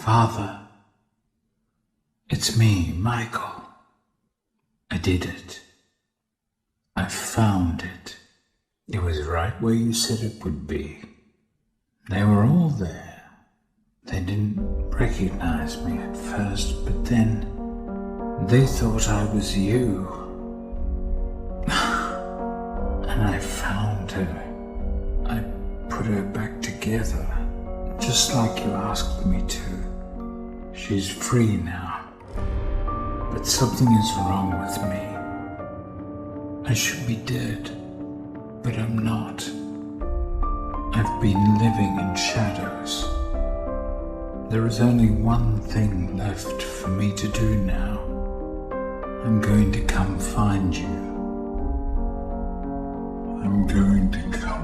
Father, it's me, Michael. I did it. I found it. It was right where you said it would be. They were all there. They didn't recognize me at first, but then they thought I was you. And I found her. I put her back together, just like you asked me to. She's free now. But something is wrong with me. I should be dead, but I'm not. I've been living in shadows. There is only one thing left for me to do now. I'm going to come find you. I'm going to come